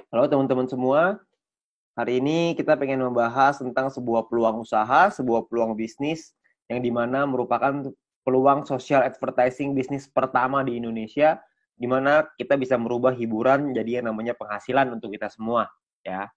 Halo teman-teman semua, hari ini kita pengen membahas tentang sebuah peluang usaha, sebuah peluang bisnis yang dimana merupakan peluang social advertising bisnis pertama di Indonesia, di mana kita bisa merubah hiburan jadi yang namanya penghasilan untuk kita semua, ya.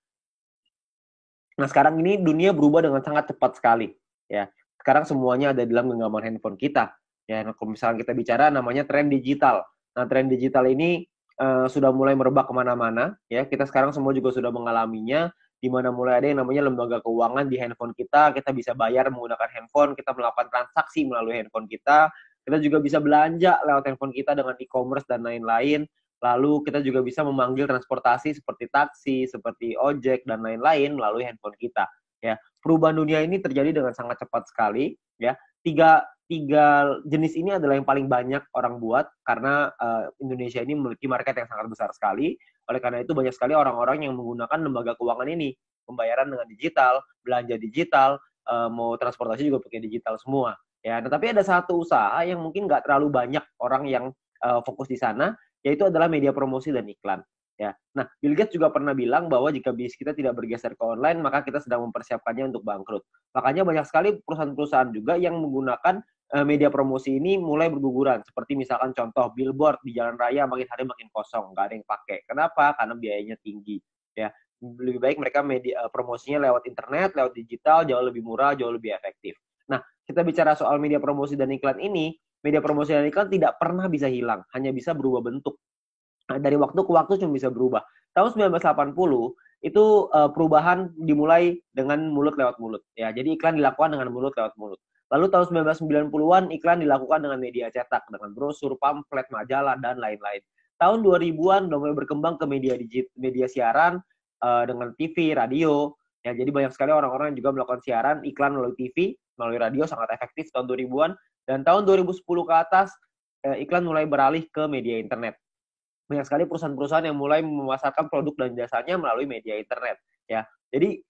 Nah, sekarang ini dunia berubah dengan sangat cepat sekali, ya. Sekarang semuanya ada dalam genggaman handphone kita, ya. Nah, kalau misalnya kita bicara namanya tren digital. Nah, tren digital ini sudah mulai merebak kemana-mana, ya. Kita sekarang semua juga sudah mengalaminya, di mana mulai ada yang namanya lembaga keuangan di handphone kita bisa bayar menggunakan handphone, kita melakukan transaksi melalui handphone kita juga bisa belanja lewat handphone kita dengan e-commerce dan lain-lain. Lalu kita juga bisa memanggil transportasi seperti taksi, seperti ojek dan lain-lain melalui handphone kita. Ya, perubahan dunia ini terjadi dengan sangat cepat sekali. Ya, tiga jenis ini adalah yang paling banyak orang buat karena Indonesia ini memiliki market yang sangat besar sekali. Oleh karena itu banyak sekali orang-orang yang menggunakan lembaga keuangan ini, pembayaran dengan digital, belanja digital, mau transportasi juga pakai digital semua. Ya, tetapi ada satu usaha yang mungkin nggak terlalu banyak orang yang fokus di sana, yaitu adalah media promosi dan iklan. Ya. Nah, Bill Gates juga pernah bilang bahwa jika bisnis kita tidak bergeser ke online, maka kita sedang mempersiapkannya untuk bangkrut. Makanya banyak sekali perusahaan-perusahaan juga yang menggunakan media promosi ini mulai berguguran. Seperti misalkan contoh billboard di jalan raya makin hari makin kosong, nggak ada yang pakai. Kenapa? Karena biayanya tinggi. Ya, lebih baik mereka media promosinya lewat internet, lewat digital, jauh lebih murah, jauh lebih efektif. Nah, kita bicara soal media promosi dan iklan ini, media promosi dan iklan tidak pernah bisa hilang, hanya bisa berubah bentuk. Nah, dari waktu ke waktu cuma bisa berubah. Tahun 1980 itu perubahan dimulai dengan mulut lewat mulut. Ya, jadi iklan dilakukan dengan mulut lewat mulut. Lalu tahun 1990-an iklan dilakukan dengan media cetak, dengan brosur, pamflet, majalah, dan lain-lain. Tahun 2000-an udah mulai berkembang ke media siaran dengan TV, radio. Ya, jadi banyak sekali orang-orang yang juga melakukan siaran iklan melalui TV, melalui radio sangat efektif tahun 2000-an. Dan tahun 2010 ke atas iklan mulai beralih ke media internet. Banyak sekali perusahaan-perusahaan yang mulai memasarkan produk dan jasanya melalui media internet, ya. Jadi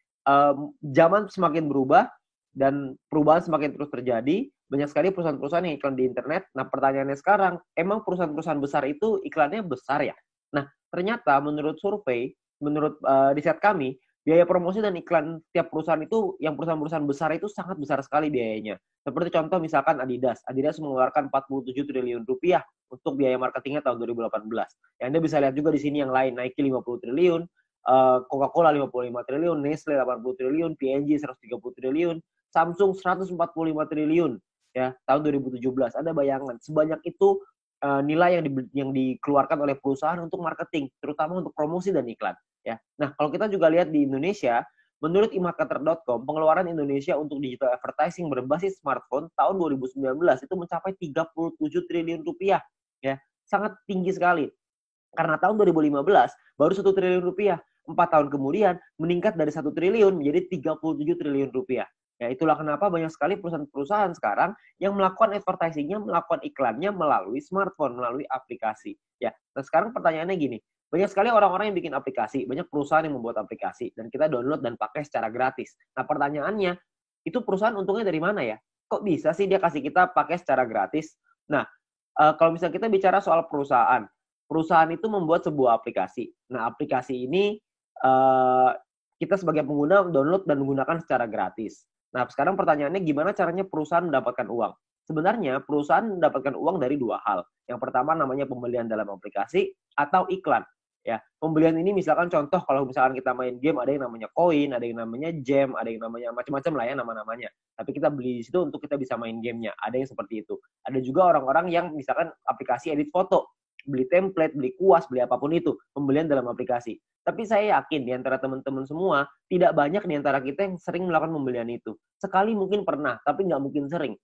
zaman semakin berubah dan perubahan semakin terus terjadi. Banyak sekali perusahaan-perusahaan yang iklan di internet. Nah, pertanyaannya sekarang, emang perusahaan-perusahaan besar itu iklannya besar ya? Nah, ternyata menurut survei, menurut riset kami, biaya promosi dan iklan tiap perusahaan itu, yang perusahaan-perusahaan besar itu sangat besar sekali biayanya. Seperti contoh misalkan Adidas. Adidas mengeluarkan 47 triliun rupiah untuk biaya marketingnya tahun 2018. Ya, Anda bisa lihat juga di sini yang lain, Nike 50 triliun, Coca-Cola 55 triliun, Nestle 80 triliun, P&G 130 triliun, Samsung 145 triliun ya tahun 2017. Ada bayangan sebanyak itu nilai yang dikeluarkan oleh perusahaan untuk marketing, terutama untuk promosi dan iklan. Ya. Nah, kalau kita juga lihat di Indonesia, menurut emarketer.com, pengeluaran Indonesia untuk digital advertising berbasis smartphone tahun 2019 itu mencapai 37 triliun rupiah. Ya, sangat tinggi sekali. Karena tahun 2015 baru 1 triliun rupiah. 4 tahun kemudian meningkat dari 1 triliun menjadi 37 triliun rupiah. Ya, itulah kenapa banyak sekali perusahaan-perusahaan sekarang yang melakukan advertisingnya, melakukan iklannya melalui smartphone, melalui aplikasi. Ya, nah sekarang pertanyaannya gini, banyak sekali orang-orang yang bikin aplikasi, banyak perusahaan yang membuat aplikasi, dan kita download dan pakai secara gratis. Nah pertanyaannya, itu perusahaan untungnya dari mana ya? Kok bisa sih dia kasih kita pakai secara gratis? Nah, kalau misalnya kita bicara soal perusahaan, perusahaan itu membuat sebuah aplikasi. Nah, aplikasi ini kita sebagai pengguna download dan menggunakan secara gratis. Nah, sekarang pertanyaannya gimana caranya perusahaan mendapatkan uang? Sebenarnya perusahaan mendapatkan uang dari dua hal. Yang pertama namanya pembelian dalam aplikasi atau iklan. Ya, pembelian ini misalkan contoh kalau misalkan kita main game ada yang namanya koin, ada yang namanya gem, ada yang namanya macam-macam lah ya nama-namanya. Tapi kita beli di situ untuk kita bisa main gamenya. Ada yang seperti itu. Ada juga orang-orang yang misalkan aplikasi edit foto, beli template, beli kuas, beli apapun itu, pembelian dalam aplikasi. Tapi saya yakin di antara teman-teman semua, tidak banyak di antara kita yang sering melakukan pembelian itu. Sekali mungkin pernah, tapi nggak mungkin sering.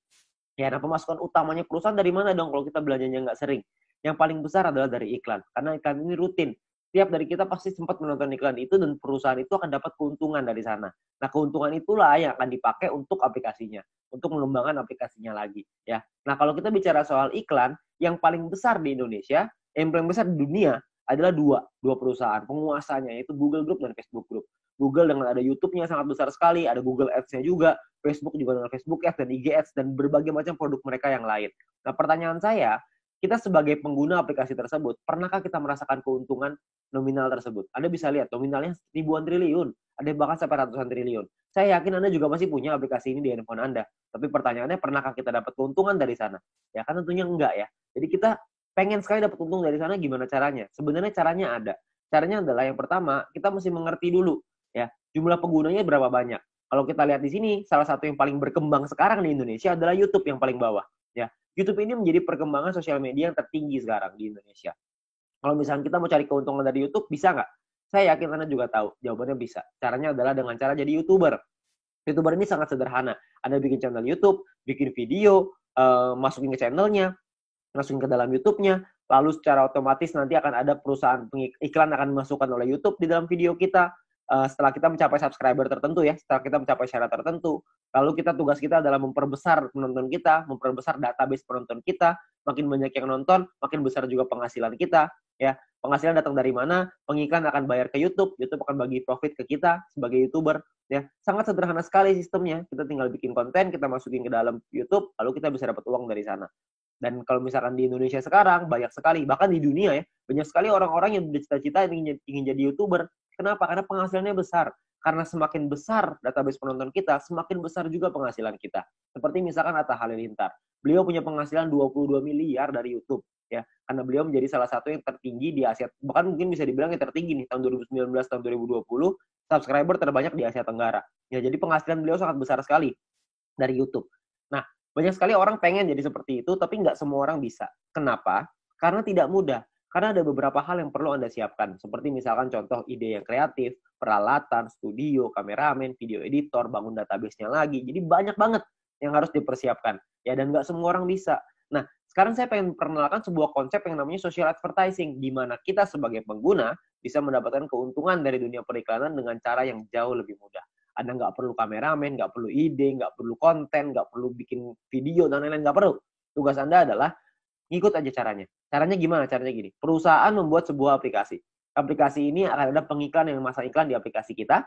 Ya, nah pemasukan utamanya perusahaan dari mana dong kalau kita belanjanya nggak sering? Yang paling besar adalah dari iklan, karena iklan ini rutin. Tiap dari kita pasti sempat menonton iklan itu dan perusahaan itu akan dapat keuntungan dari sana. Nah, keuntungan itulah yang akan dipakai untuk aplikasinya, untuk mengembangkan aplikasinya lagi. Ya. Nah, kalau kita bicara soal iklan, yang paling besar di Indonesia, yang paling besar di dunia adalah dua perusahaan penguasanya, yaitu Google Group dan Facebook Group. Google dengan ada YouTube-nya sangat besar sekali, ada Google Ads-nya juga, Facebook juga dengan Facebook Ads dan IG Ads dan berbagai macam produk mereka yang lain. Nah, pertanyaan saya, kita sebagai pengguna aplikasi tersebut, pernahkah kita merasakan keuntungan nominal tersebut? Anda bisa lihat nominalnya ribuan triliun, ada bahkan sampai ratusan triliun. Saya yakin Anda juga masih punya aplikasi ini di handphone Anda. Tapi pertanyaannya, pernahkah kita dapat keuntungan dari sana? Ya kan tentunya enggak ya. Jadi kita pengen sekali dapat untung dari sana, gimana caranya? Sebenarnya caranya ada. Caranya adalah yang pertama, kita mesti mengerti dulu ya, jumlah penggunanya berapa banyak. Kalau kita lihat di sini, salah satu yang paling berkembang sekarang di Indonesia adalah YouTube yang paling bawah. Ya, YouTube ini menjadi perkembangan sosial media yang tertinggi sekarang di Indonesia. Kalau misalnya kita mau cari keuntungan dari YouTube, bisa nggak? Saya yakin Anda juga tahu, jawabannya bisa. Caranya adalah dengan cara jadi YouTuber. YouTuber ini sangat sederhana. Anda bikin channel YouTube, bikin video, masukin ke channelnya, masukin ke dalam YouTube-nya, lalu secara otomatis nanti akan ada perusahaan iklan akan dimasukkan oleh YouTube di dalam video kita. Setelah kita mencapai subscriber tertentu ya, setelah kita mencapai syarat tertentu, lalu tugas kita adalah memperbesar penonton kita, memperbesar database penonton kita, makin banyak yang nonton, makin besar juga penghasilan kita, ya. Penghasilan datang dari mana? Pengiklan akan bayar ke YouTube, YouTube akan bagi profit ke kita sebagai YouTuber, ya. Sangat sederhana sekali sistemnya. Kita tinggal bikin konten, kita masukin ke dalam YouTube, lalu kita bisa dapat uang dari sana. Dan kalau misalkan di Indonesia sekarang, banyak sekali, bahkan di dunia ya, banyak sekali orang-orang yang bercita-cita ingin jadi YouTuber. Kenapa? Karena penghasilannya besar. Karena semakin besar database penonton kita, semakin besar juga penghasilan kita. Seperti misalkan Atta Halilintar. Beliau punya penghasilan 22 miliar dari YouTube. Ya, karena beliau menjadi salah satu yang tertinggi di Asia. Bahkan mungkin bisa dibilang yang tertinggi nih, tahun 2019, tahun 2020, subscriber terbanyak di Asia Tenggara. Ya, jadi penghasilan beliau sangat besar sekali dari YouTube. Nah, banyak sekali orang pengen jadi seperti itu, tapi nggak semua orang bisa. Kenapa? Karena tidak mudah. Karena ada beberapa hal yang perlu Anda siapkan. Seperti misalkan contoh ide yang kreatif, peralatan, studio, kameramen, video editor, bangun database-nya lagi. Jadi banyak banget yang harus dipersiapkan. Ya, dan nggak semua orang bisa. Nah, sekarang saya pengen perkenalkan sebuah konsep yang namanya social advertising, di mana kita sebagai pengguna bisa mendapatkan keuntungan dari dunia periklanan dengan cara yang jauh lebih mudah. Anda nggak perlu kameramen, nggak perlu ide, nggak perlu konten, nggak perlu bikin video, dan lain-lain, nggak perlu. Tugas Anda adalah ngikut aja caranya. Caranya gimana? Caranya gini. Perusahaan membuat sebuah aplikasi. Aplikasi ini akan ada pengiklan yang memasang iklan di aplikasi kita.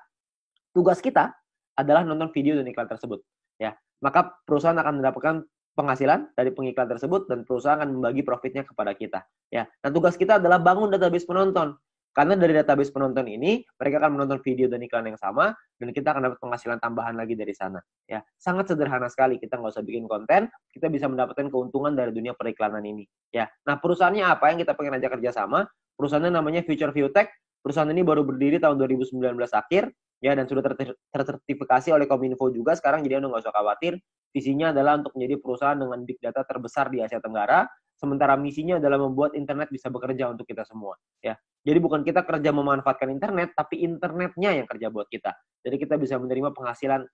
Tugas kita adalah nonton video dan iklan tersebut. Ya, maka perusahaan akan mendapatkan penghasilan dari pengiklan tersebut dan perusahaan akan membagi profitnya kepada kita. Ya, nah tugas kita adalah bangun database penonton. Karena dari database penonton ini, mereka akan menonton video dan iklan yang sama, dan kita akan dapat penghasilan tambahan lagi dari sana. Ya, sangat sederhana sekali. Kita nggak usah bikin konten, kita bisa mendapatkan keuntungan dari dunia periklanan ini. Ya, nah perusahaannya apa yang kita pengen ajak kerjasama? Perusahaannya namanya Future View Tech. Perusahaan ini baru berdiri tahun 2019 akhir, ya, dan sudah tersertifikasi oleh Kominfo juga sekarang, jadi Anda nggak usah khawatir. Visinya adalah untuk menjadi perusahaan dengan big data terbesar di Asia Tenggara, sementara misinya adalah membuat internet bisa bekerja untuk kita semua. Ya, jadi bukan kita kerja memanfaatkan internet, tapi internetnya yang kerja buat kita. Jadi kita bisa menerima penghasilan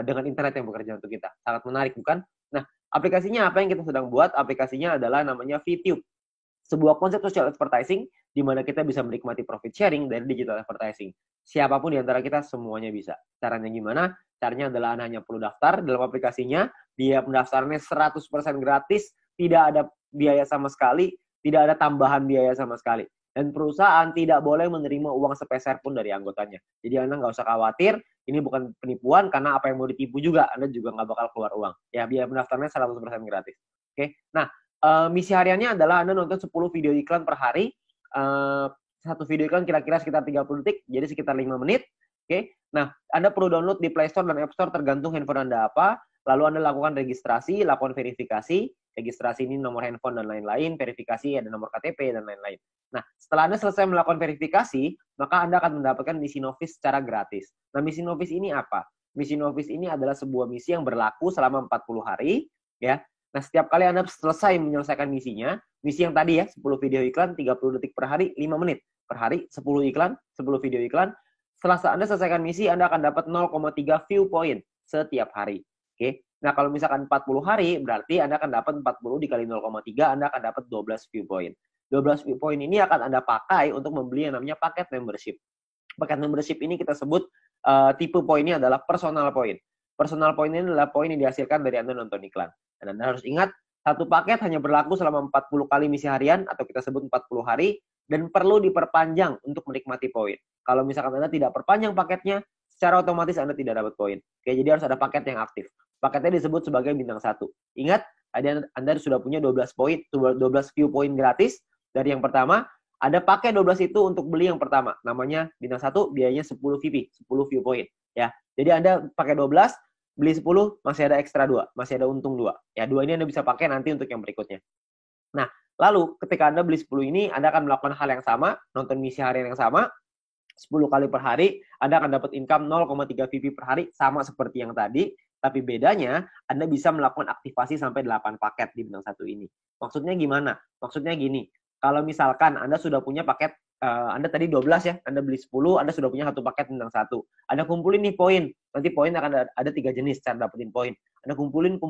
dengan internet yang bekerja untuk kita. Sangat menarik, bukan? Nah, aplikasinya apa yang kita sedang buat? Aplikasinya adalah namanya VTube. Sebuah konsep social advertising di mana kita bisa menikmati profit sharing dari digital advertising. Siapapun di antara kita semuanya bisa. Caranya gimana? Caranya adalah Anda hanya perlu daftar dalam aplikasinya, biaya pendaftarannya 100% gratis, tidak ada biaya sama sekali, tidak ada tambahan biaya sama sekali. Dan perusahaan tidak boleh menerima uang sepeser pun dari anggotanya. Jadi Anda nggak usah khawatir, ini bukan penipuan, karena apa yang mau ditipu juga, Anda juga nggak bakal keluar uang. Ya, biaya pendaftarannya 100% gratis. Oke, nah, misi hariannya adalah Anda nonton 10 video iklan per hari. Satu video iklan kira-kira sekitar 30 detik, jadi sekitar 5 menit. Oke, nah Anda perlu download di Play Store dan App Store tergantung handphone Anda apa. Lalu Anda lakukan registrasi, lakukan verifikasi. Registrasi ini nomor handphone dan lain-lain, verifikasi ada nomor KTP dan lain-lain. Nah, setelah Anda selesai melakukan verifikasi, maka Anda akan mendapatkan misi novis secara gratis. Nah, misi novis ini apa? Misi novis ini adalah sebuah misi yang berlaku selama 40 hari, ya. Nah, setiap kali Anda selesai menyelesaikan misinya, misi yang tadi ya, 10 video iklan, 30 detik per hari, 5 menit per hari, 10 iklan, 10 video iklan. Setelah Anda selesaikan misi, Anda akan dapat 0,3 view point setiap hari. Oke. Nah, kalau misalkan 40 hari, berarti Anda akan dapat 40 dikali 0,3, Anda akan dapat 12 view point. 12 view point ini akan Anda pakai untuk membeli yang namanya paket membership. Paket membership ini kita sebut tipe poinnya adalah personal point. Personal point ini adalah poin yang dihasilkan dari Anda nonton iklan. Dan Anda harus ingat, satu paket hanya berlaku selama 40 kali misi harian, atau kita sebut 40 hari, dan perlu diperpanjang untuk menikmati poin. Kalau misalkan Anda tidak perpanjang paketnya, secara otomatis Anda tidak dapat poin. Oke, jadi harus ada paket yang aktif. Paketnya disebut sebagai bintang 1. Ingat, Anda sudah punya 12 poin, 12 view point gratis dari yang pertama. Anda pakai 12 itu untuk beli yang pertama. Namanya bintang 1, biayanya 10 VP, 10 view point. Ya. Jadi Anda pakai 12, beli 10, masih ada ekstra 2. Masih ada untung 2. Ya, 2 ini Anda bisa pakai nanti untuk yang berikutnya. Nah, lalu ketika Anda beli 10 ini, Anda akan melakukan hal yang sama, nonton misi harian yang sama, 10 kali per hari, Anda akan dapat income 0,3 VP per hari, sama seperti yang tadi, tapi bedanya Anda bisa melakukan aktivasi sampai 8 paket di bintang 1 ini. Maksudnya gimana? Maksudnya gini, kalau misalkan Anda sudah punya paket, Anda tadi 12 ya, Anda beli 10, Anda sudah punya 1 paket bintang 1. Anda kumpulin nih poin, nanti poin akan ada 3 jenis cara dapetin poin. Anda kumpulin,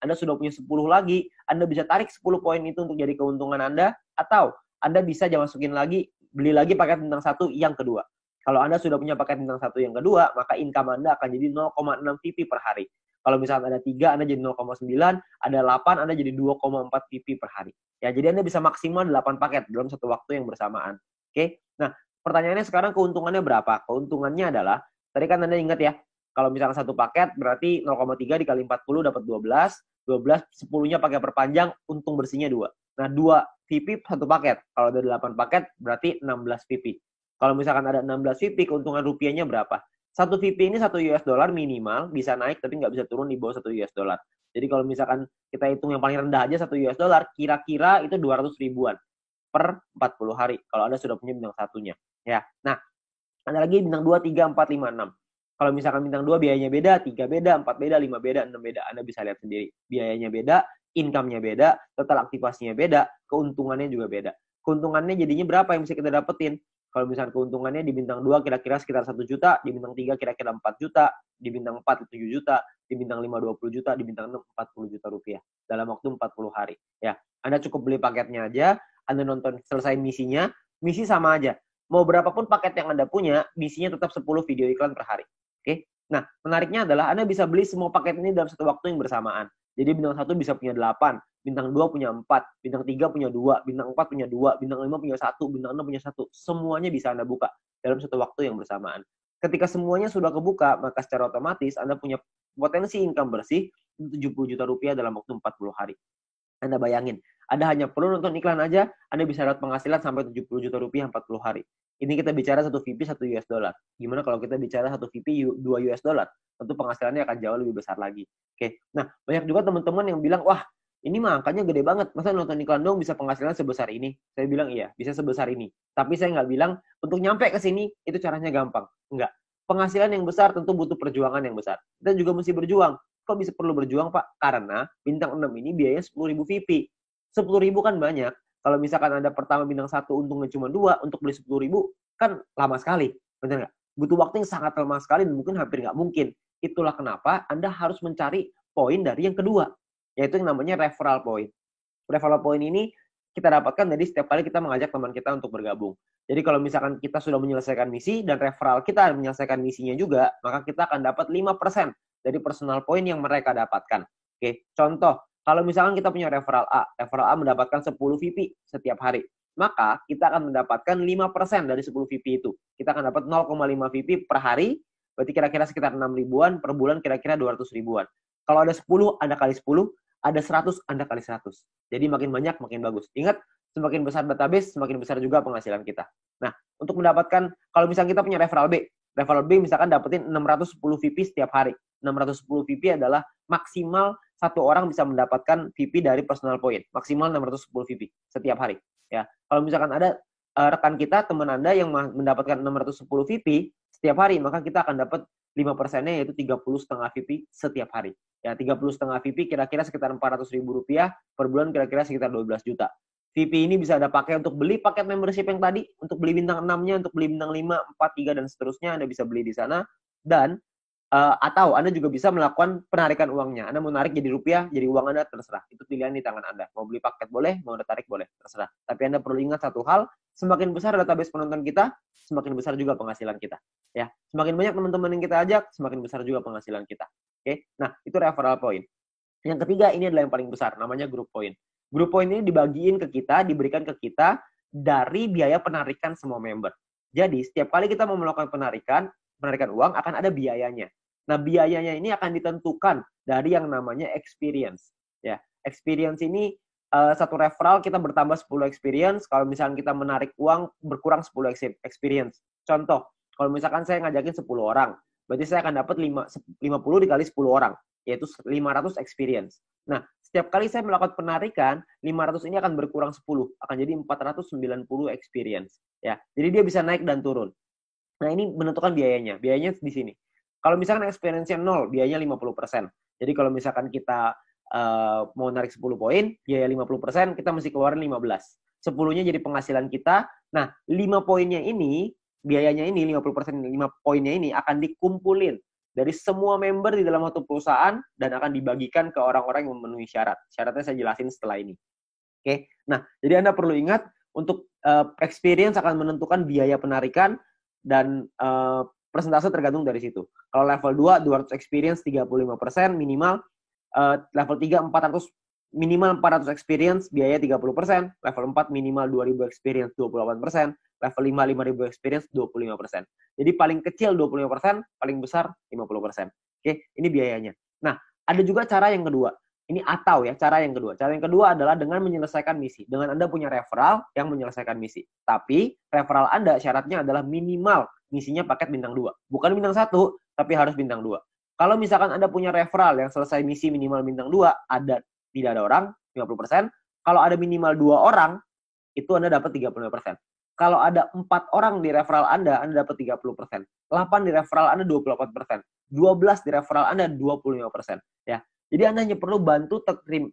Anda sudah punya 10 lagi, Anda bisa tarik 10 poin itu untuk jadi keuntungan Anda, atau Anda bisa masukin lagi, beli lagi paket bintang 1 yang kedua. Kalau Anda sudah punya paket bintang 1 yang kedua, maka income Anda akan jadi 0,6 VP per hari. Kalau misalnya ada 3, Anda jadi 0,9, ada 8, Anda jadi 2,4 VP per hari. Ya, jadi Anda bisa maksimal 8 paket dalam satu waktu yang bersamaan. Oke? Nah, pertanyaannya sekarang keuntungannya berapa? Keuntungannya adalah, tadi kan Anda ingat ya, kalau misalnya satu paket berarti 0,3 dikali 40 dapat 12, 10-nya pakai perpanjang, untung bersihnya 2. Nah, 2 VP satu paket. Kalau ada 8 paket berarti 16 VP. Kalau misalkan ada 16 VP, keuntungan rupiahnya berapa? Satu VP ini 1 US dollar minimal, bisa naik tapi nggak bisa turun di bawah 1 US dollar. Jadi kalau misalkan kita hitung yang paling rendah aja 1 US dollar, kira-kira itu 200 ribuan per 40 hari. Kalau Anda sudah punya bintang satunya. Ya. Nah, ada lagi bintang 2, 3, 4, 5, 6. Kalau misalkan bintang 2 biayanya beda, 3 beda, 4 beda, 5 beda, 6 beda. Anda bisa lihat sendiri. Biayanya beda, income-nya beda, total aktivasinya beda, keuntungannya juga beda. Keuntungannya jadinya berapa yang bisa kita dapetin? Kalau misalnya keuntungannya di bintang 2 kira-kira sekitar 1 juta, di bintang 3 kira-kira 4 juta, di bintang 4 7 juta, di bintang 5 20 juta, di bintang 6 40 juta rupiah dalam waktu 40 hari. Ya, Anda cukup beli paketnya aja, Anda nonton selesai misinya, misi sama aja. Mau berapapun paket yang Anda punya, misinya tetap 10 video iklan per hari. Oke? Nah, menariknya adalah Anda bisa beli semua paket ini dalam satu waktu yang bersamaan. Jadi bintang 1 bisa punya 8, bintang 2 punya 4, bintang 3 punya 2, bintang 4 punya 2, bintang 5 punya 1, bintang 6 punya 1. Semuanya bisa Anda buka dalam satu waktu yang bersamaan. Ketika semuanya sudah kebuka, maka secara otomatis Anda punya potensi income bersih 70 juta rupiah dalam waktu 40 hari. Anda bayangin, Anda hanya perlu nonton iklan aja, Anda bisa dapat penghasilan sampai 70 juta rupiah 40 hari. Ini kita bicara 1 VP 1 US dollar. Gimana kalau kita bicara 1 VP 2 US dollar? Tentu penghasilannya akan jauh lebih besar lagi. Oke. Nah, banyak juga teman-teman yang bilang, wah, ini mah angkanya gede banget. Masa nonton iklan dong bisa penghasilan sebesar ini? Saya bilang, iya, bisa sebesar ini. Tapi saya nggak bilang, untuk nyampe ke sini, itu caranya gampang. Enggak. Penghasilan yang besar tentu butuh perjuangan yang besar. Kita juga mesti berjuang. Kok bisa perlu berjuang, Pak? Karena bintang 6 ini biayanya 10.000 VP. 10.000 kan banyak. Kalau misalkan Anda pertama bintang 1 untungnya cuma 2, untuk beli 10.000 kan lama sekali. Benar nggak? Butuh waktu yang sangat lama sekali dan mungkin hampir nggak mungkin. Itulah kenapa Anda harus mencari poin dari yang kedua, yaitu yang namanya referral point. Referral point ini kita dapatkan dari setiap kali kita mengajak teman kita untuk bergabung. Jadi kalau misalkan kita sudah menyelesaikan misi dan referral kita menyelesaikan misinya juga, maka kita akan dapat 5% dari personal point yang mereka dapatkan. Oke, contoh, kalau misalkan kita punya referral A mendapatkan 10 VP setiap hari, maka kita akan mendapatkan 5% dari 10 VP itu. Kita akan dapat 0,5 VP per hari, berarti kira-kira sekitar 6 ribuan, per bulan kira-kira 200 ribuan. Kalau ada 10, Anda kali 10, ada 100, Anda kali 100. Jadi makin banyak, makin bagus. Ingat, semakin besar database, semakin besar juga penghasilan kita. Nah, untuk mendapatkan, kalau misalnya kita punya referral B misalkan dapetin 610 VP setiap hari. 610 VP adalah maksimal satu orang bisa mendapatkan VP dari personal point. Maksimal 610 VP setiap hari. Ya, kalau misalkan ada rekan kita, teman Anda yang mendapatkan 610 VP setiap hari, maka kita akan dapat 5%-nya yaitu 30,5 VP setiap hari. Ya, 30,5 VP kira-kira sekitar 400 ribu rupiah, per bulan kira-kira sekitar 12 juta. VP ini bisa Anda pakai untuk beli paket membership yang tadi, untuk beli bintang 6-nya, untuk beli bintang 5, 4, 3, dan seterusnya, Anda bisa beli di sana. Dan atau Anda juga bisa melakukan penarikan uangnya. Anda mau narik jadi rupiah, jadi uang Anda, terserah. Itu pilihan di tangan Anda. Mau beli paket boleh, mau Anda tarik boleh, terserah. Tapi Anda perlu ingat satu hal, semakin besar database penonton kita, semakin besar juga penghasilan kita. Ya, semakin banyak teman-teman yang kita ajak, semakin besar juga penghasilan kita. Oke, nah itu referral point. Yang ketiga ini adalah yang paling besar, namanya group point. Group point ini dibagiin ke kita, diberikan ke kita dari biaya penarikan semua member. Jadi setiap kali kita mau melakukan penarikan uang akan ada biayanya. Nah, biayanya ini akan ditentukan dari yang namanya experience. Ya, Experience ini satu referral kita bertambah 10 experience. Kalau misalkan kita menarik uang berkurang 10 experience. Contoh, kalau misalkan saya ngajakin 10 orang, berarti saya akan dapat 50 dikali 10 orang, yaitu 500 experience. Nah, setiap kali saya melakukan penarikan, 500 ini akan berkurang 10, akan jadi 490 experience. Ya, jadi dia bisa naik dan turun. Nah, ini menentukan biayanya. Biayanya di sini. Kalau misalkan experience-nya 0, biayanya 50%. Jadi kalau misalkan kita mau narik 10 poin, biaya 50%, kita mesti keluarin 15. 10-nya jadi penghasilan kita. Nah, 5 poinnya ini, biayanya ini, 50%, 5 poinnya ini akan dikumpulin dari semua member di dalam satu perusahaan dan akan dibagikan ke orang-orang yang memenuhi syarat. Syaratnya saya jelasin setelah ini. Oke. Nah, jadi Anda perlu ingat untuk experience akan menentukan biaya penarikan dan persentase tergantung dari situ. Kalau level 2, 200 experience 35% minimal. Level 3, 400 minimal 400 experience, biaya 30%. Level 4 minimal 2000 experience, 28%. Level 5, 5000 experience, 25%. Jadi paling kecil 25%, paling besar 50%. Oke, ini biayanya. Nah, ada juga cara yang kedua. Ini atau ya, cara yang kedua. Cara yang kedua adalah dengan menyelesaikan misi. Dengan Anda punya referral yang menyelesaikan misi. Tapi referral Anda syaratnya adalah minimal misinya paket bintang 2. Bukan bintang 1, tapi harus bintang 2. Kalau misalkan Anda punya referral yang selesai misi minimal bintang 2, tidak ada orang, 50%. Kalau ada minimal 2 orang, itu Anda dapat 35%. Kalau ada 4 orang di referral Anda dapat 30%. 8 di referral Anda 28%. 12 di referral Anda 25%. Ya. Jadi Anda hanya perlu bantu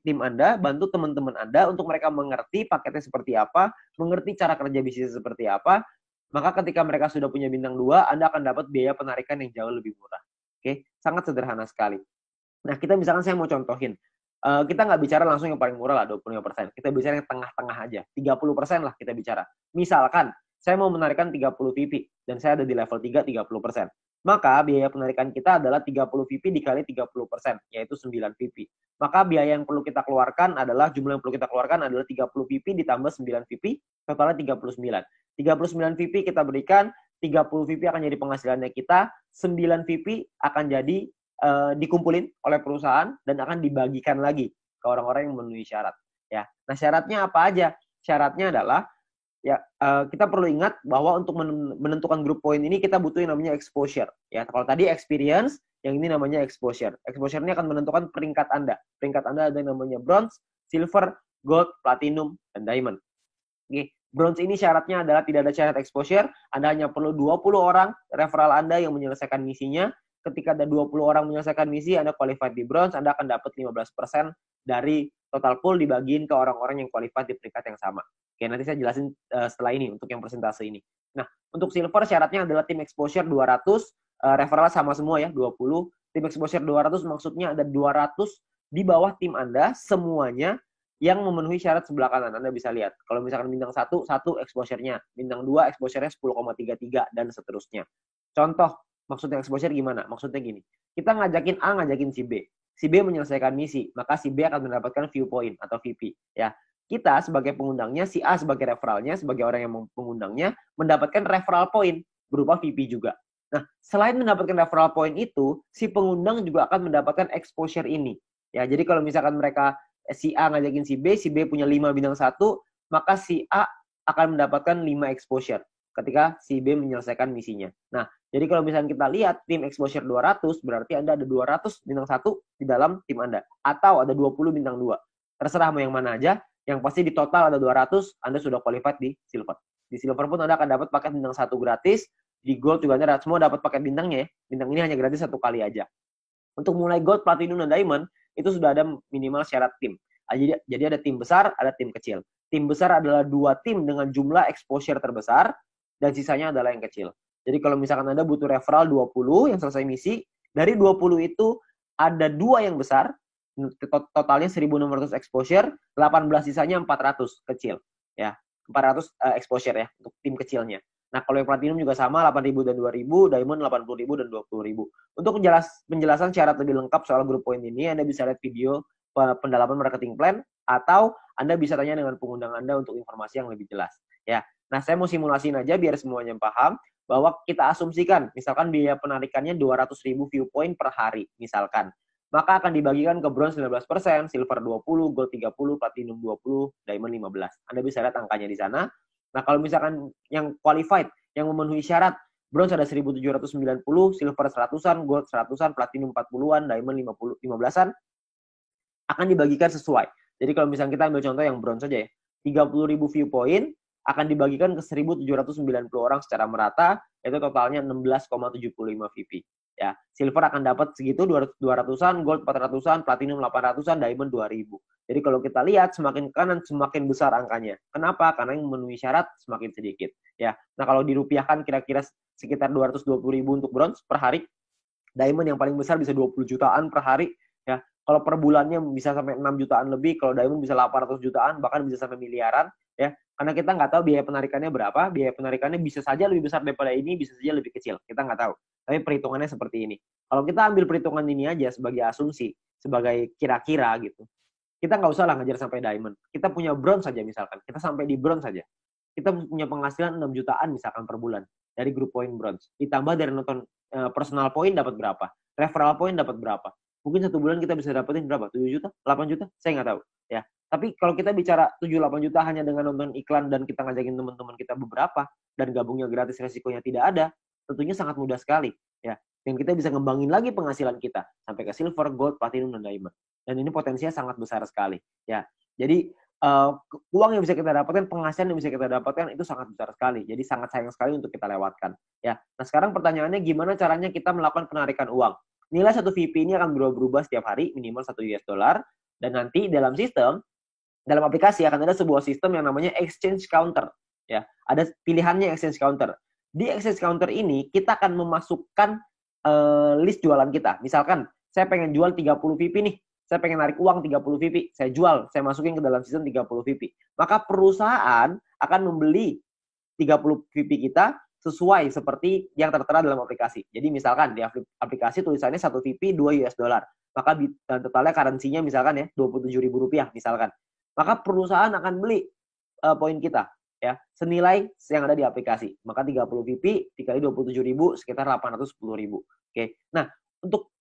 tim Anda, bantu teman-teman Anda untuk mereka mengerti paketnya seperti apa, mengerti cara kerja bisnis seperti apa. Maka ketika mereka sudah punya bintang 2, Anda akan dapat biaya penarikan yang jauh lebih murah. Oke, sangat sederhana sekali. Nah, kita misalkan saya mau contohin. Kita nggak bicara langsung yang paling murah lah, 25%. Kita bicara yang tengah-tengah aja. 30% lah kita bicara. Misalkan, saya mau menarikan 30 VP, dan saya ada di level 3, 30%. Maka biaya penarikan kita adalah 30 VP dikali 30%, yaitu 9 VP. Maka biaya yang perlu kita keluarkan adalah, jumlah yang perlu kita keluarkan adalah 30 VP ditambah 9 VP, totalnya 39. 39 VP kita berikan, 30 VP akan jadi penghasilannya kita, 9 VP akan jadi dikumpulin oleh perusahaan dan akan dibagikan lagi ke orang-orang yang memenuhi syarat. Ya, nah syaratnya apa aja? Syaratnya adalah ya kita perlu ingat bahwa untuk menentukan grup poin ini kita butuh yang namanya exposure. Ya, kalau tadi experience, yang ini namanya exposure. Exposure ini akan menentukan peringkat Anda. Peringkat Anda ada yang namanya bronze, silver, gold, platinum, dan diamond. Oke. Bronze ini syaratnya adalah tidak ada syarat exposure. Anda hanya perlu 20 orang referral Anda yang menyelesaikan misinya. Ketika ada 20 orang menyelesaikan misi, Anda qualified di bronze, Anda akan dapat 15% dari total pool dibagiin ke orang-orang yang qualified di peringkat yang sama. Oke, nanti saya jelasin setelah ini untuk yang persentase ini. Nah, untuk silver syaratnya adalah tim exposure 200, referral sama semua ya, 20. Tim exposure 200 maksudnya ada 200 di bawah tim Anda semuanya yang memenuhi syarat sebelah kanan. Anda bisa lihat. Kalau misalkan bintang 1 exposure-nya. Bintang 2 exposure-nya 10,33 dan seterusnya. Contoh, maksudnya exposure gimana? Maksudnya gini. Kita ngajakin A, ngajakin si B. Si B menyelesaikan misi, maka si B akan mendapatkan view point atau VP. Ya. Kita sebagai pengundangnya, si A sebagai referralnya, sebagai orang yang mengundangnya, mendapatkan referral point berupa VP juga. Nah, selain mendapatkan referral point itu, si pengundang juga akan mendapatkan exposure ini. Ya, jadi kalau misalkan mereka si A ngajakin si B punya 5 bintang 1, maka si A akan mendapatkan 5 exposure ketika si B menyelesaikan misinya. Nah, jadi kalau misalnya kita lihat tim exposure 200, berarti Anda ada 200 bintang 1 di dalam tim Anda. Atau ada 20 bintang 2. Terserah mau yang mana aja, yang pasti di total ada 200, Anda sudah qualified di silver. Di silver pun Anda akan dapat paket bintang 1 gratis, di gold juga Anda semua dapat paket bintangnya ya. Bintang ini hanya gratis 1 kali aja. Untuk mulai gold, platinum, dan diamond, itu sudah ada minimal syarat tim. Jadi ada tim besar, ada tim kecil. Tim besar adalah 2 tim dengan jumlah exposure terbesar, dan sisanya adalah yang kecil. Jadi kalau misalkan Anda butuh referral 20 yang selesai misi, dari 20 itu ada 2 yang besar, totalnya 1.600 exposure, 18 sisanya 400 kecil. Ya, 400 exposure ya, untuk tim kecilnya. Nah, kalau yang platinum juga sama, 8.000 dan 2.000, diamond 80.000 dan 20.000. Untuk penjelasan syarat lebih lengkap soal grup poin ini, Anda bisa lihat video pendalaman marketing plan, atau Anda bisa tanya dengan pengundang Anda untuk informasi yang lebih jelas. Ya, nah saya mau simulasiin aja biar semuanya paham, bahwa kita asumsikan, misalkan biaya penarikannya 200.000 view point per hari, misalkan. maka akan dibagikan ke bronze 19%, silver 20, gold 30, platinum 20, diamond 15. Anda bisa lihat angkanya di sana. Nah, kalau misalkan yang qualified, yang memenuhi syarat, bronze ada 1790, silver 100-an, gold 100-an, platinum 40-an, diamond 15-an, akan dibagikan sesuai. Jadi kalau misalnya kita ambil contoh yang bronze saja ya, 30.000 viewpoint akan dibagikan ke 1.790 orang secara merata, itu totalnya 16,75 VP. Ya, silver akan dapat segitu 200-an, gold 400-an, platinum 800-an, diamond 2.000. Jadi kalau kita lihat semakin kanan semakin besar angkanya. Kenapa? Karena yang memenuhi syarat semakin sedikit. Ya, nah kalau dirupiahkan kira-kira sekitar 220.000 untuk bronze per hari. Diamond yang paling besar bisa 20 jutaan per hari. Ya, kalau per bulannya bisa sampai 6 jutaan lebih, kalau diamond bisa 800 jutaan, bahkan bisa sampai miliaran. Ya, karena kita nggak tahu biaya penarikannya berapa, biaya penarikannya bisa saja lebih besar daripada ini, bisa saja lebih kecil, kita nggak tahu. Tapi perhitungannya seperti ini. Kalau kita ambil perhitungan ini aja sebagai asumsi, sebagai kira-kira gitu, kita nggak usah lah ngejar sampai diamond. Kita punya bronze saja misalkan, kita sampai di bronze saja. Kita punya penghasilan 6 jutaan misalkan per bulan dari grup poin bronze. Ditambah dari nonton personal point dapat berapa, referral point dapat berapa. Mungkin satu bulan kita bisa dapetin berapa? 7 juta? 8 juta? Saya nggak tahu. Ya. Tapi kalau kita bicara 7-8 juta hanya dengan nonton iklan dan kita ngajakin teman-teman kita beberapa dan gabungnya gratis, resikonya tidak ada, tentunya sangat mudah sekali. Ya. Dan kita bisa ngembangin lagi penghasilan kita sampai ke silver, gold, platinum, dan diamond. Dan ini potensinya sangat besar sekali. Ya. Jadi uang yang bisa kita dapatkan, penghasilan yang bisa kita dapatkan itu sangat besar sekali. Jadi sangat sayang sekali untuk kita lewatkan. Ya. Nah sekarang pertanyaannya gimana caranya kita melakukan penarikan uang? Nilai satu VP ini akan berubah-ubah setiap hari, minimal 1 US dollar. Dan nanti dalam sistem, dalam aplikasi akan ada sebuah sistem yang namanya exchange counter. Ya, ada pilihannya exchange counter. Di exchange counter ini kita akan memasukkan list jualan kita. Misalkan saya pengen jual 30 VP nih. Saya pengen narik uang 30 VP. Saya jual, saya masukin ke dalam sistem 30 VP. Maka perusahaan akan membeli 30 VP kita sesuai seperti yang tertera dalam aplikasi. Jadi misalkan di aplikasi tulisannya 1 VP 2 US dollar. Maka totalnya currency-nya misalkan ya Rp27.000 misalkan. Maka perusahaan akan beli poin kita ya senilai yang ada di aplikasi. Maka 30 VP dikali 27.000 sekitar 810.000. Oke. Nah, untuk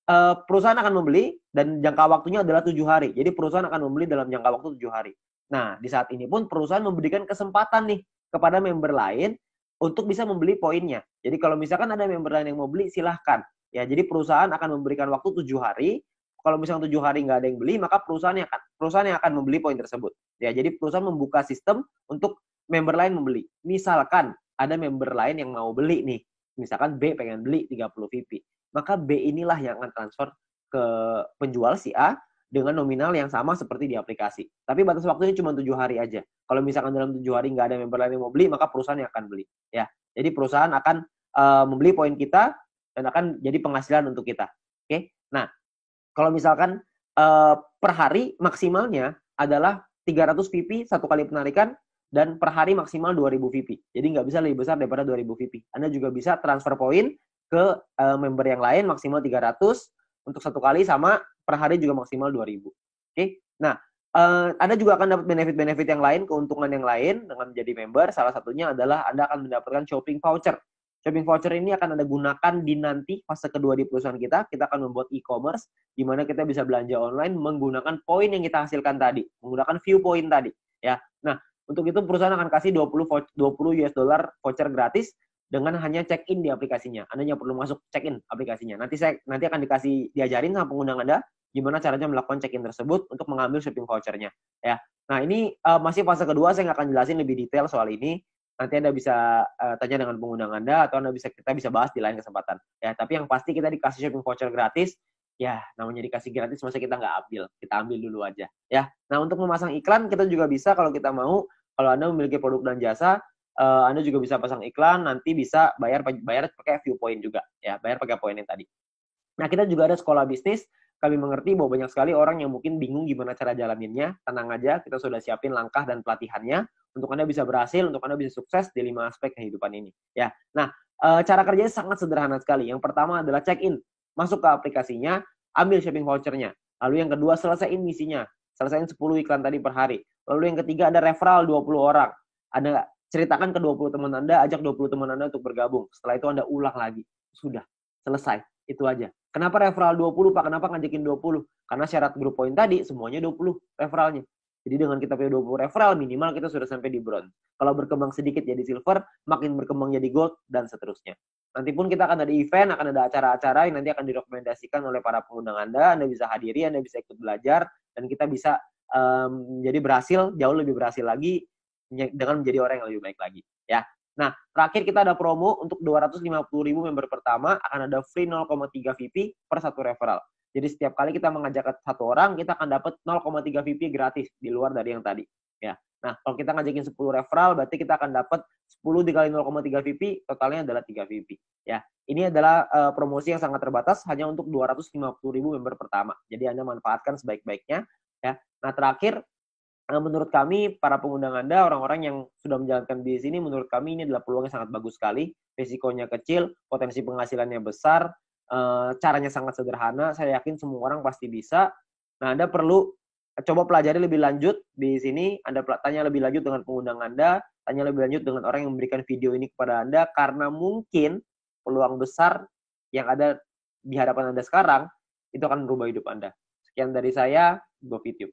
perusahaan akan membeli dan jangka waktunya adalah 7 hari. Jadi perusahaan akan membeli dalam jangka waktu 7 hari. Nah, di saat ini pun perusahaan memberikan kesempatan nih kepada member lain untuk bisa membeli poinnya. Jadi kalau misalkan ada member lain yang mau beli, silahkan. Ya, jadi perusahaan akan memberikan waktu 7 hari. Kalau misalkan 7 hari nggak ada yang beli, maka perusahaan yang akan membeli poin tersebut. Ya, jadi perusahaan membuka sistem untuk member lain membeli. Misalkan ada member lain yang mau beli nih. Misalkan B pengen beli 30 VP. Maka B inilah yang akan transfer ke penjual si A dengan nominal yang sama seperti di aplikasi. Tapi batas waktunya cuma 7 hari aja. Kalau misalkan dalam 7 hari nggak ada member lain yang mau beli, maka perusahaan yang akan beli. Ya, jadi perusahaan akan membeli poin kita dan akan jadi penghasilan untuk kita. Oke, nah kalau misalkan per hari maksimalnya adalah 300 VP satu kali penarikan dan per hari maksimal 2.000 VP. Jadi nggak bisa lebih besar daripada 2.000 VP. Anda juga bisa transfer poin ke member yang lain maksimal 300 untuk satu kali sama per hari juga maksimal 2.000. Oke. Nah, Anda juga akan dapat benefit-benefit yang lain, keuntungan yang lain dengan menjadi member. Salah satunya adalah Anda akan mendapatkan shopping voucher. Shopping voucher ini akan Anda gunakan di nanti fase kedua di perusahaan kita. Kita akan membuat e-commerce di mana kita bisa belanja online menggunakan poin yang kita hasilkan tadi, menggunakan view point tadi, ya. Nah, untuk itu perusahaan akan kasih 20 US dollar voucher gratis dengan hanya check-in di aplikasinya. Anda hanya perlu masuk check-in aplikasinya. Nanti akan diajarin sama pengguna Anda gimana caranya melakukan check-in tersebut untuk mengambil shopping vouchernya, ya. Nah, ini masih fase kedua, saya nggak akan jelasin lebih detail soal ini. Nanti Anda bisa tanya dengan pengguna Anda atau kita bisa bahas di lain kesempatan. Ya, tapi yang pasti kita dikasih shopping voucher gratis. Ya, namanya dikasih gratis, masa kita nggak ambil? Kita ambil dulu aja. Ya, nah untuk memasang iklan kita juga bisa kalau kita mau. Kalau Anda memiliki produk dan jasa, Anda juga bisa pasang iklan. Nanti bisa bayar pakai view point juga. Ya, bayar pakai poin yang tadi. Nah, kita juga ada sekolah bisnis. Kami mengerti bahwa banyak sekali orang yang mungkin bingung gimana cara jalaninnya. Tenang aja, kita sudah siapin langkah dan pelatihannya untuk Anda bisa berhasil, untuk Anda bisa sukses di 5 aspek kehidupan ini. Ya, nah cara kerjanya sangat sederhana sekali. Yang pertama adalah check-in, masuk ke aplikasinya, ambil shopping vouchernya. Lalu yang kedua selesaiin misinya, selesaiin 10 iklan tadi per hari. Lalu yang ketiga ada referral 20 orang. Anda ceritakan ke 20 teman Anda, ajak 20 teman Anda untuk bergabung. Setelah itu Anda ulang lagi. Sudah, selesai. Itu aja. Kenapa referral 20, Pak? Kenapa ngajakin 20? Karena syarat grup poin tadi semuanya 20 referralnya. Jadi dengan kita punya 20 referral, minimal kita sudah sampai di bronze. Kalau berkembang sedikit jadi silver, makin berkembang jadi gold, dan seterusnya. Nanti pun kita akan ada event, akan ada acara-acara yang nanti akan direkomendasikan oleh para pengundang Anda. Anda bisa hadiri, Anda bisa ikut belajar, dan kita bisa jadi berhasil, jauh lebih berhasil lagi dengan menjadi orang yang lebih baik lagi. Ya. Nah, terakhir kita ada promo untuk 250.000 member pertama, akan ada free 0,3 VP per satu referral. Jadi setiap kali kita mengajak satu orang, kita akan dapat 0,3 VP gratis di luar dari yang tadi. Ya. Nah, kalau kita ngajakin 10 referral, berarti kita akan dapat 10 dikali 0,3 VP, totalnya adalah 3 VP. Ya. Ini adalah promosi yang sangat terbatas, hanya untuk 250.000 member pertama. Jadi Anda manfaatkan sebaik-baiknya. Ya. Nah, terakhir, menurut kami, para pengundang Anda, orang-orang yang sudah menjalankan bisnis ini, menurut kami ini adalah peluang yang sangat bagus sekali. Risikonya kecil, potensi penghasilannya besar, caranya sangat sederhana. Saya yakin semua orang pasti bisa. Nah, Anda perlu coba pelajari lebih lanjut di sini. Anda tanya lebih lanjut dengan pengundang Anda, tanya lebih lanjut dengan orang yang memberikan video ini kepada Anda, karena mungkin peluang besar yang ada di hadapan Anda sekarang, itu akan merubah hidup Anda. Sekian dari saya, GoFitube.